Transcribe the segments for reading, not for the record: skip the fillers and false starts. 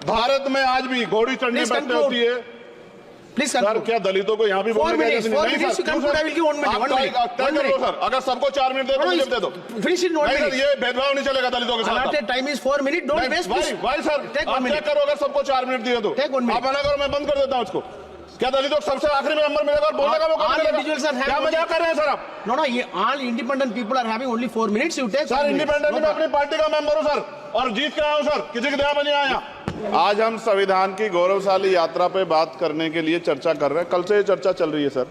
भारत में आज भी घोड़ी चढ़ने बैठने होती है। प्लीज सर, क्या दलितों को यहाँ भी बोलने नहीं सर, अगर सबको 4 मिनट दे दो फिनिश इन 1 मिनट। ये भेदभाव नहीं चलेगा दलितों के साथ। Time is 4 minute, don't waste. भाई सर, आप क्या करो अगर सबको 4 मिनट दिए तो आप मना करो, मैं बंद कर देता हूँ उसको। क्या दलितों को सबसे आखिरी में नंबर मिलेगा और बोलने का मौका मिलेगा? क्या मजाक कर रहे हैं सर आप? नो, ये all independent people are having only 4 minutes. You take sir, independent में अपनी पार्टी का मेंबर हूँ सर, और जीत के आया हूँ सर, किसी के दया में नहीं आया। आज हम संविधान की गौरवशाली यात्रा पे बात करने के लिए चर्चा कर रहे हैं। कल से ये चर्चा चल रही है सर।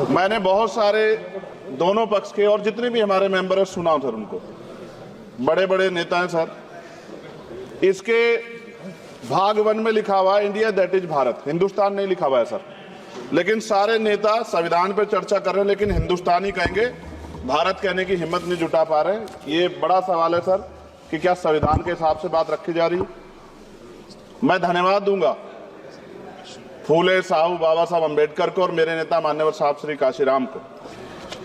मैंने बहुत सारे दोनों पक्ष के और जितने भी हमारे मेंबर हैं सुना सर, उनको बड़े बड़े नेता हैं सर। इसके भाग 1 में लिखा हुआ है India that is Bharat, Hindustan नहीं लिखा हुआ है सर। लेकिन सारे नेता संविधान पर चर्चा कर रहे हैं, लेकिन हिंदुस्तान ही कहेंगे, भारत कहने की हिम्मत नहीं जुटा पा रहे हैं। ये बड़ा सवाल है सर कि क्या संविधान के हिसाब से बात रखी जा रही है। मैं धन्यवाद दूंगा फूले साहू बाबा साहब अम्बेडकर को और मेरे नेता मान्यवर साहब श्री काशीराम को।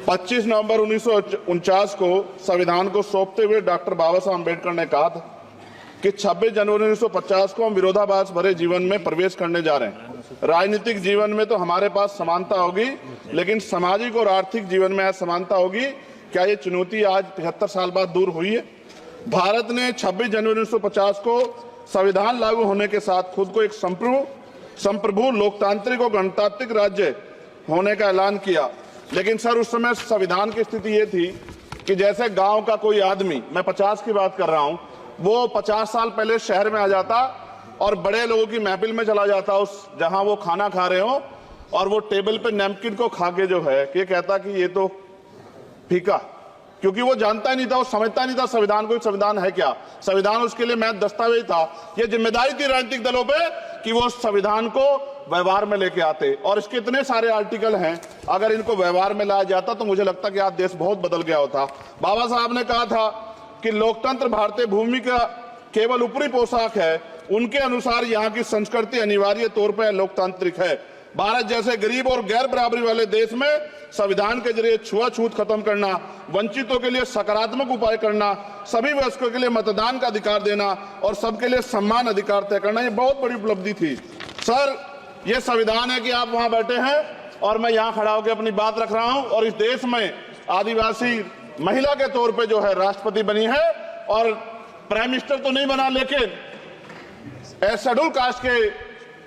25 नवंबर 1949 को संविधान को सौंपते हुए डॉक्टर बाबा साहब अम्बेडकर ने कहा था कि 26 जनवरी 1950 को हम विरोधाभास भरे जीवन में प्रवेश करने जा रहे हैं। राजनीतिक जीवन में तो हमारे पास समानता होगी, लेकिन सामाजिक और आर्थिक जीवन में असमानता होगी। क्या ये चुनौती आज 75 साल बाद दूर हुई है? भारत ने 26 जनवरी 1950 को संविधान लागू होने के साथ खुद को एक संप्रभु लोकतांत्रिक और गणतांत्रिक राज्य होने का ऐलान किया। लेकिन सर, उस समय संविधान की स्थिति ये थी कि जैसे गांव का कोई आदमी, मैं 50 की बात कर रहा हूं, वो 50 साल पहले शहर में आ जाता और बड़े लोगों की महफिल में चला जाता, उस जहां वो खाना खा रहे हो, और वो टेबल पे नैपकिन को खा के जो है ये कहता कि ये तो फीका, क्योंकि वो जानता ही नहीं था, वो समझता नहीं था संविधान को, संविधान है क्या। संविधान उसके लिए महज दस्तावेज था। ये जिम्मेदारी थी राजनीतिक दलों पे कि वो संविधान को व्यवहार में लेके आते, और इसके इतने सारे आर्टिकल हैं, अगर इनको व्यवहार में लाया जाता तो मुझे लगता कि आज देश बहुत बदल गया होता। बाबा साहब ने कहा था कि लोकतंत्र भारतीय भूमि का केवल ऊपरी पोशाक है, उनके अनुसार यहाँ की संस्कृति अनिवार्य तौर पर लोकतांत्रिक है। भारत जैसे गरीब और गैर बराबरी वाले देश में संविधान के जरिए छुआछूत खत्म करना, वंचितों के लिए सकारात्मक उपाय करना, सभी वयस्कों के लिए मतदान का अधिकार देना और सबके लिए सम्मान अधिकार तय करना, ये बहुत बड़ी उपलब्धि थी सर। ये संविधान है कि आप वहां बैठे हैं और मैं यहाँ खड़ा होकर अपनी बात रख रहा हूं, और इस देश में आदिवासी महिला के तौर पे जो है राष्ट्रपति बनी है, और प्राइम मिनिस्टर तो नहीं बना, लेकिन शेड्यूल कास्ट के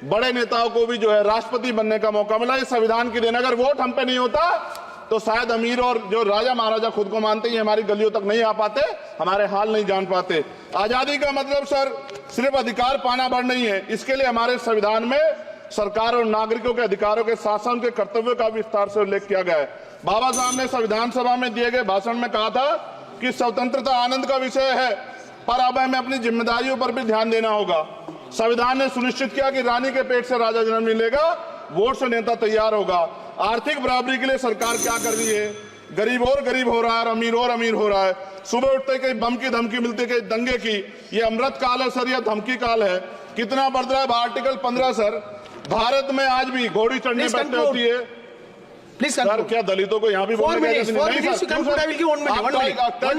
बड़े नेताओं को भी जो है राष्ट्रपति बनने का मौका मिला। ये संविधान की देन। अगर वोट हम पे नहीं होता तो शायद अमीर और जो राजा महाराजा खुद को मानते हैं हमारी गलियों तक नहीं आ पाते, हमारे हाल नहीं जान पाते। आजादी का मतलब सर सिर्फ अधिकार पाना भर नहीं है, इसके लिए हमारे संविधान में सरकार और नागरिकों के अधिकारों के साथ साथ उनके कर्तव्यों का विस्तार से उल्लेख किया गया है। बाबा साहब ने संविधान सभा में दिए गए भाषण में कहा था कि स्वतंत्रता आनंद का विषय है, पर अब हमें अपनी जिम्मेदारियों पर भी ध्यान देना होगा। संविधान ने सुनिश्चित किया कि रानी के पेट से राजा जन्म नहीं लेगा, वोट से नेता तैयार होगा। आर्थिक बराबरी के लिए सरकार क्या कर रही है? गरीब और गरीब हो रहा है और अमीर हो रहा है। सुबह उठते कहीं बम की धमकी मिलती, कहीं दंगे की। ये अमृत काल है सर, यह धमकी काल है। कितना बढ़ रहा है आर्टिकल 15 सर। भारत में आज भी घोड़ी चढ़ने बैठने होती है। प्लीज सर, क्या दलितों को यहाँ भी बोलने का इजाजत नहीं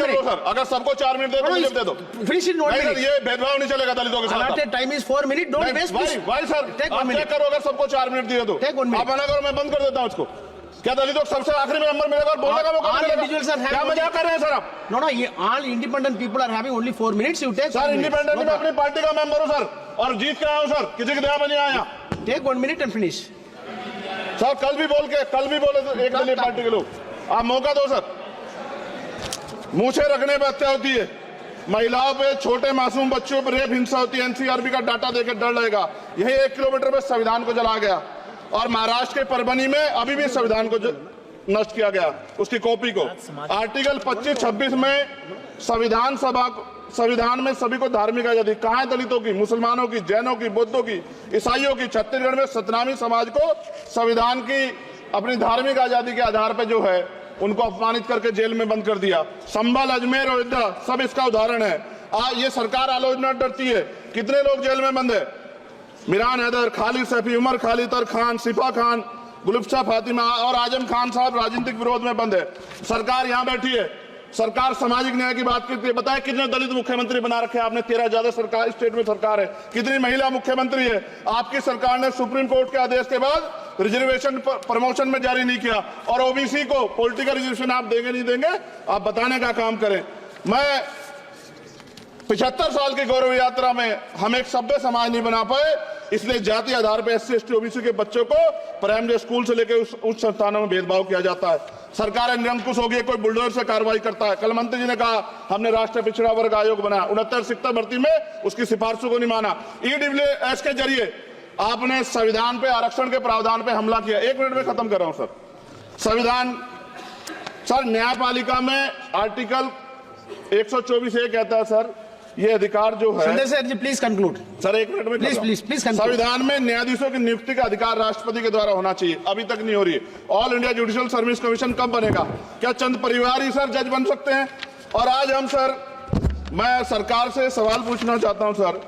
है? सर, अगर सबको 4 मिनट दे दो फिनिश इन 1 मिनट। ये भेदभाव नहीं चलेगा दलितों के साथ। Time is 4 minute, don't waste. भाई सर, आप क्या करो अगर सबको 4 मिनट दिए तो आप मना करो, मैं बंद कर देता हूँ उसको। क्या दलितों को सबसे आखिरी में नंबर मिलेगा और बोलने का मौका मिलेगा? क्या मजाक कर रहे हैं सर आप? नो, ये all independent people are having only 4 minutes. You take sir, independent में अपनी पार्टी का मेंबर हूँ सर, और जीत के आया हूँ सर, किसी की दया में नहीं आया। Take 1 minute and finish. Sir, कल भी बोले तो एक दलीय पार्टी के लोग, आप मौका दो सर। मूछे रखने पर हत्या होती है, महिलाओं पे, छोटे मासूम बच्चों पर रेप हिंसा होती है। एनसीआरबी का डाटा देकर डर लगेगा। यही 1 किलोमीटर में संविधान को जला गया, और महाराष्ट्र के परभनी में अभी भी संविधान को नष्ट किया गया, उसकी कॉपी को। आर्टिकल 25-26 में संविधान में सभी को धार्मिक आजादी। कहाँ है दलितों की, मुसलमानों की, जैनों की, बौद्धों की, ईसाइयों की? छत्तीसगढ़ में सतनामी समाज को संविधान की अपनी धार्मिक आजादी के आधार पर जो है उनको अपमानित करके जेल में बंद कर दिया। संभल, अजमेर, अयोध्या सब इसका उदाहरण है। ये सरकार आलोचना डरती है। कितने लोग जेल में बंद है? मिरान हैदर, खालिद सैफी, उमर खालिद खान, सिफा खान, गुलफ्शा फातिमा और आजम खान साहब राजनीतिक विरोध में बंद है। सरकार यहाँ बैठी है, सरकार सामाजिक न्याय की बात करती है। बताए कितने दलित मुख्यमंत्री बना रखे हैं आपने? 13 ज्यादा सरकार स्टेट में सरकार है। कितनी महिला मुख्यमंत्री है? आपकी सरकार ने सुप्रीम कोर्ट के आदेश के बाद रिजर्वेशन प्रमोशन में जारी नहीं किया, और ओबीसी को पॉलिटिकल रिजर्वेशन आप देंगे नहीं देंगे, आप बताने का काम करें। मैं 75 साल की गौरव यात्रा में हम एक सभ्य समाज नहीं बना पाए, इसलिए जाति आधार पर SC ST OBC के बच्चों को प्राइमरी स्कूल से लेकर उच्च संस्थानों में भेदभाव किया जाता है। सरकार निरंकुश होगी, कोई बुलडोजर से कार्रवाई करता है। कल मंत्री जी ने कहा हमने राष्ट्रीय पिछड़ा वर्ग आयोग बनाया, 69 शिक्षक भर्ती में उसकी सिफारिशों को नहीं माना। EWS के जरिए आपने संविधान पे आरक्षण के प्रावधान पे हमला किया। 1 मिनट में खत्म कर रहा हूं सर। संविधान सर, न्यायपालिका में आर्टिकल 124 ये कहता है सर, ये अधिकार जो है। Sanjay sir ji please conclude sir 1 minute में प्लीज संविधान में न्यायाधीशों की नियुक्ति का अधिकार राष्ट्रपति के द्वारा होना चाहिए, अभी तक नहीं हो रही है। All India judicial service commission कब बनेगा? क्या चंद परिवार ही सर जज बन सकते हैं? और आज हम सर, मैं सरकार से सवाल पूछना चाहता हूं सर,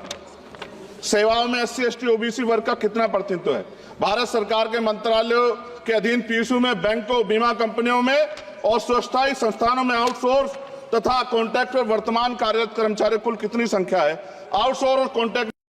सेवाओं में SC ST OBC वर्ग का कितना प्रतिनिधित्व है? भारत सरकार के मंत्रालयों के अधीन PSU में, बैंकों, बीमा कंपनियों में और स्वस्थायी संस्थानों में आउटसोर्स तथा कॉन्ट्रैक्ट पर वर्तमान कार्यरत कर्मचारी कुल कितनी संख्या है? आउटसोर्स और कॉन्ट्रैक्ट